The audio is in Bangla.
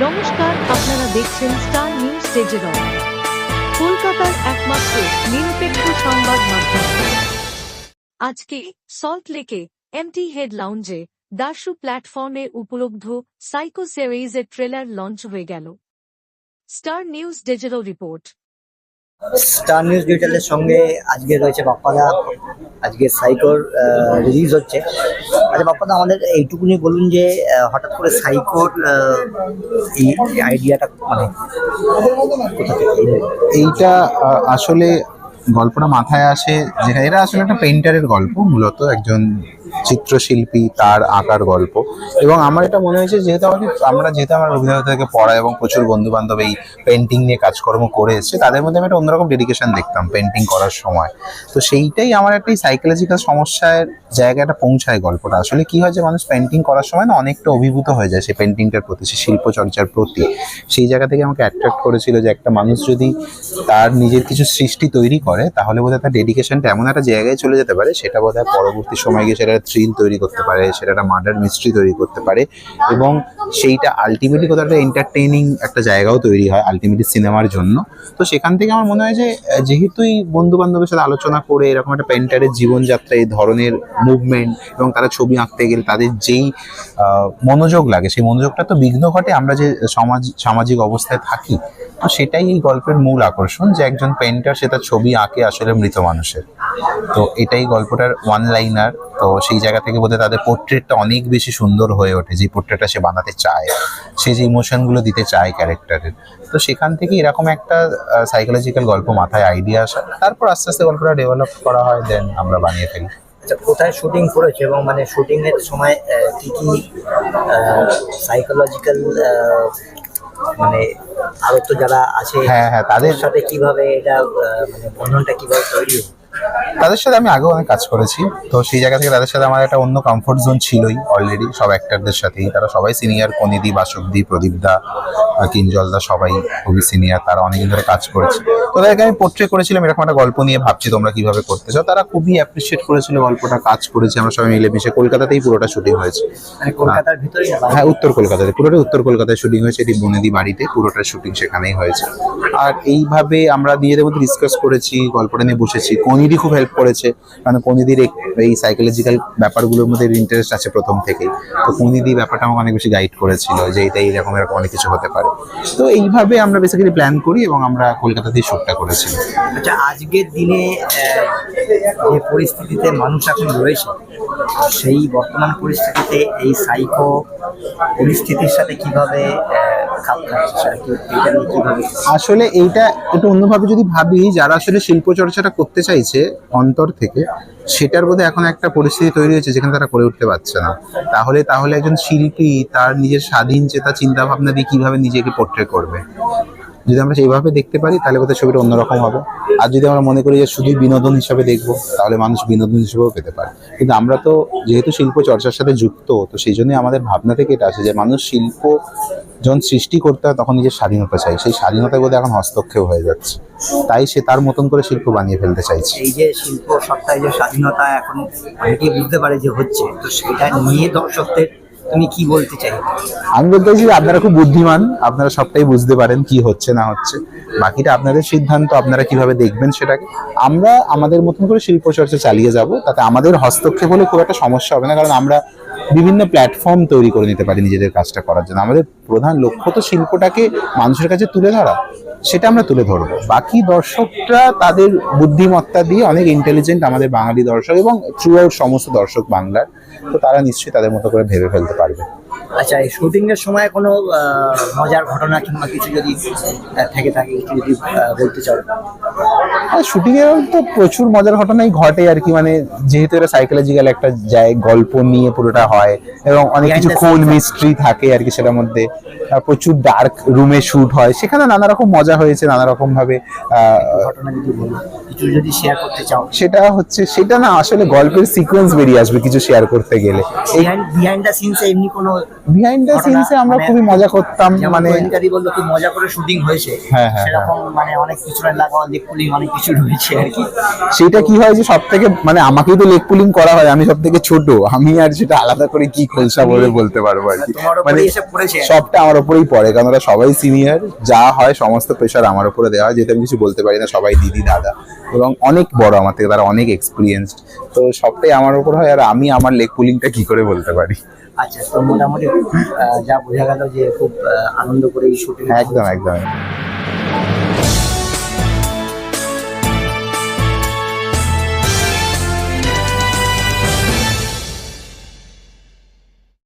নমস্কার, আপনারা দেখছেন স্টার নিউজ ডিজিটাল, কলকাতার একমাত্র নিরপেক্ষ সংবাদ মাধ্যম। আজকে সল্ট লেকে এমটি হেড লাউঞ্জে দার্শু প্ল্যাটফর্মে উপলব্ধ সাইকো সিরিজের ট্রেলার লঞ্চ হয়ে গেল। Star news digital report. Star news ডিজিটালের সঙ্গে আজকে রয়েছে বাপ্পাদা। আজকে সাইকোর রিলিজ হচ্ছে। আচ্ছা বাপ্পাদা, আমাদের এইটুকুনি বলুন যে হঠাৎ করে সাইকোর এই আইডিয়াটা মানে কোথা থেকে এলো? এইটা আসলে গল্পটা মাথায় আসে, যেটা এরা আসলে একটা পেইন্টারের গল্প, মূলত একজন চিত্রশিল্পী, তার আঁকার গল্প। এবং আমার এটা মনে হয়েছে, যেহেতু আমার অভিনেতা থেকে পড়া এবং প্রচুর বন্ধু বান্ধব এই পেন্টিং নিয়ে কাজকর্ম করে এসেছে, তাদের মধ্যে আমি একটা অন্যরকম ডেডিকেশন দেখতাম পেন্টিং করার সময়। তো সেইটাই আমার একটা সাইকোলজিক্যাল সমস্যার জায়গাটা পৌঁছায় গল্পটা। আসলে কি হয় যে মানুষ পেন্টিং করার সময় না অনেকটা অভিভূত হয়ে যায় সেই পেন্টিংটার প্রতি, সেই শিল্পচর্চার প্রতি। সেই জায়গা থেকে আমাকে অ্যাট্রাক্ট করেছিল যে একটা মানুষ যদি তার নিজের কিছু সৃষ্টি তৈরি করে, তাহলে বোধহয় তার ডেডিকেশনটা এমন একটা জায়গায় চলে যেতে পারে, সেটা বোধহয় পরবর্তী সময় গিয়ে সেটা থ্রিল তৈরি করতে পারে, সেটা একটা মার্ডার মিস্ট্রি তৈরি করতে পারে, এবং সেইটা আলটিমেটলি কোথাও একটা এন্টারটেইনিং একটা জায়গাও তৈরি হয় আলটিমেটলি সিনেমার জন্য। তো সেখান থেকে আমার মনে হয় যে যেহেতুই বন্ধু বান্ধবের সাথে আলোচনা করে এরকম একটা পেন্টারের জীবনযাত্রা, এই ধরনের মুভমেন্ট, এবং তারা ছবি আঁকতে গেলে তাদের যেই মনোযোগ লাগে, সেই মনোযোগটা তো বিঘ্ন ঘটে আমরা যে সামাজিক অবস্থায় থাকি। তো সেটাই এই গল্পের মূল আকর্ষণ, যে একজন পেন্টার সে তার ছবি আঁকে আসলে মৃত মানুষের। তো এটাই গল্পটার ওয়ান লাইনার। তো সেই জায়গা থেকে বোধহয় তাদের পোর্ট্রেটটা অনেক বেশি সুন্দর হয়ে ওঠে, যে পোর্ট্রেটটা সে বানাতে চায়, সে যে ইমোশনগুলো দিতে চায় ক্যারেক্টারের। তো সেখান থেকে এরকম একটা সাইকোলজিক্যাল গল্প মাথায় আইডিয়া আসা, তারপর আস্তে আস্তে গল্পটা ডেভেলপ করা হয়, দেন আমরা বানিয়ে ফেলি। আচ্ছা, কোথায় শুটিং করেছে এবং মানে শুটিং এর সময় কি কি সাইকোলজিক্যাল মানে আরো তো যারা আছে তাদের সাথে কিভাবে এটা মানে বন্ধনটা কিভাবে তৈরি হয়? তাদের সাথে আমি আগেও অনেক কাজ করেছি, তো সেই জায়গা থেকে তাদের সাথে আমার একটা অন্য কমফোর্ট জোন ছিলই অলরেডি। সব অ্যাক্টারদের সাথেই, তারা সবাই সিনিয়র, কনিদি, বাসকদি, প্রদীপদা, কিঞ্জলদা, সবাই খুবই সিনিয়র, তারা অনেকদিন ধরে কাজ করেছে। তো তাদেরকে আমি পোর্ট্রে করেছিলাম এরকম একটা গল্প নিয়ে, ভাবছি তোমরা কিভাবে করতে চাও। তারা খুবই অ্যাপ্রিসিয়েট করেছিল গল্পটা, কাজ করেছে আমরা সবাই মিলেমিশে। কলকাতাতেই পুরোটা শুটিং হয়েছে। কলকাতার ভিতরে? হ্যাঁ, উত্তর কলকাতাতে, পুরোটা উত্তর কলকাতায় শুটিং হয়েছে। এটি বনেদি বাড়িতে, পুরোটার শুটিং সেখানেই হয়েছে। আর এইভাবে আমরা নিজেদের মধ্যে ডিসকাস করেছি, গল্পটা নিয়ে বসেছি। কনিদি খুব হেল্প করেছে, কারণ কনিদির এই সাইকোলজিক্যাল ব্যাপারগুলোর মধ্যে ইন্টারেস্ট আছে প্রথম থেকেই। তো কনিদি ব্যাপারটা আমাকে অনেক বেশি গাইড করেছিল, যে এটাই এরকম অনেক কিছু হতে পারে। তো এইভাবে আমরা বেসিক্যালি প্ল্যান করি এবং আমরা কলকাতাতেই শুটটা করেছি। আচ্ছা, আজকের দিনে যে পরিস্থিতিতে মানুষ এখন রয়েছে, সেই বর্তমান পরিস্থিতিতে এই সাইকো পরিস্থিতির সাথে কিভাবে খাপ খাচ্ছে, এটা নিয়ে কিভাবে? আসলে এইটা একটু অন্যভাবে যদি ভাবি, যারা আসলে শিল্প চর্চাটা করতে চাইছে অন্তর থেকে, সেটার বোধহয় এখন একটা পরিস্থিতি তৈরি হয়েছে যেখানে তারা করে উঠতে পারছে না। তাহলে একজন শিল্পী তার নিজের স্বাধীন চেতা চিন্তা ভাবনা দিয়ে কিভাবে নিজেকে পোর্ট্রে করবে। যদি আমরা সেইভাবে দেখতে পারি, তাহলে বোধহয় ছবিটা অন্যরকম হবে। আর যদি আমরা মনে করি যে শুধু বিনোদন হিসাবে দেখবো, তাহলে মানুষ বিনোদন হিসেবেও পেতে পারে। কিন্তু আমরা তো যেহেতু শিল্প চর্চার সাথে যুক্ত, তো সেই জন্যই আমাদের ভাবনা থেকে এটা আসে যে মানুষ শিল্প যখন সৃষ্টি করতে হয় তখন নিজের স্বাধীনতা চাই। সেই স্বাধীনতা বোধহয় এখন হস্তক্ষেপ হয়ে যাচ্ছে, তাই সে তার মতন করে শিল্প বানিয়ে ফেলতে চাইছে। এই যে শিল্প সত্তায় যে স্বাধীনতা এখন অনেকেই বুঝতে পারে যে হচ্ছে, তো সেটা নিয়ে দর্শকদের তুমি কি বলতে চাই? আমি বলতে চাইছি যে আপনারা খুব বুদ্ধিমান, আপনারা সবটাই বুঝতে পারেন কি হচ্ছে না হচ্ছে। বাকিটা আপনাদের সিদ্ধান্ত, আপনারা কিভাবে দেখবেন সেটাকে। আমরা আমাদের মতন করে শিল্প চর্চা চালিয়ে যাব, তাতে আমাদের হস্তক্ষেপ হলে খুব একটা সমস্যা হবে না, কারণ আমরা বিভিন্ন প্ল্যাটফর্ম তৈরি করে নিতে পারি নিজেদের কাজটা করার জন্য। আমাদের প্রধান লক্ষ্য তো শিল্পটাকে মানুষের কাছে তুলে ধরা, সেটা আমরা তুলে ধরবো। বাকি দর্শকরা তাদের বুদ্ধিমত্তা দিয়ে, অনেক ইন্টেলিজেন্ট আমাদের বাঙালি দর্শক এবং থ্রু আউট সমস্ত দর্শক বাংলার, তো তারা নিশ্চয়ই তাদের মতো করে ভেবে ফেলতে পারবে। আচ্ছা, এই শুটিং এর সময় কোনো মজার ঘটনা কিংবা কিছু যদি থেকে থাকে, যদি বলতে চাও? শুটিং এর তো প্রচুর মজার ঘটনাই ঘটে আর কি, মানে যেহেতু এটা সাইকোলজিক্যাল একটা গল্প নিয়ে পুরোটা হয়, এবং অনেক কিছু কোল মিস্ট্রি থাকে আর কি সেটার মধ্যে। প্রচুর ডার্ক রুমে শুট হয়, সেখানে নানা রকম মজা হয়েছে, নানা রকম ভাবে। ঘটনা যদি বলো, কিছু যদি শেয়ার করতে চাও? সেটা না, আসলে গল্পের সিকোয়েন্স বেরিয়ে আসবে কিছু শেয়ার করতে গেলে। বিহাইন্ড দ্য সিনস এমনি কোনো বিহাইন্ড দ্য ঘটনা, সিনসে আমরা মানে খুবই মজা করতাম, যেমন মানে গোয়েন্দারি বললো খুব মজা করে শুটিং হয়েছে, হ্যাঁ, হ্যাঁ, সেরকম মানে অনেক পিছনে লাগাও লেগ পুলিং অনেক কিছু রয়েছে আর কি। সেটা কি হয় যে সব থেকে মানে আমাকেই তো লেগ পুলিং করা হয়, আমি সব থেকে ছোট, আমি আর সেটা আলাদা করে কি খোলসা বলে বলতে পারবো আর কি। তোমার মানে উপরেই এসে পড়েছে। সবটা আমার উপরেই পড়ে, কারণ ওরা সবাই সিনিয়র, যা হয় সমস্ত প্রেশার আমার উপরে দেওয়া হয়, যেহেতু আমি কিছু বলতে পারি না, সবাই দিদি দাদা এবং অনেক বড় আমার থেকে, তারা অনেক এক্সপিরিয়েন্সড, তো সবটাই আমার উপর হয়, আর আমি আমার লেগ পুলিংটা কি করে বলতে পারি। আচ্ছা, তো মোটামুটি যা বোঝা গেল যে খুব আনন্দ করে এই শুটিং। একদম একদম।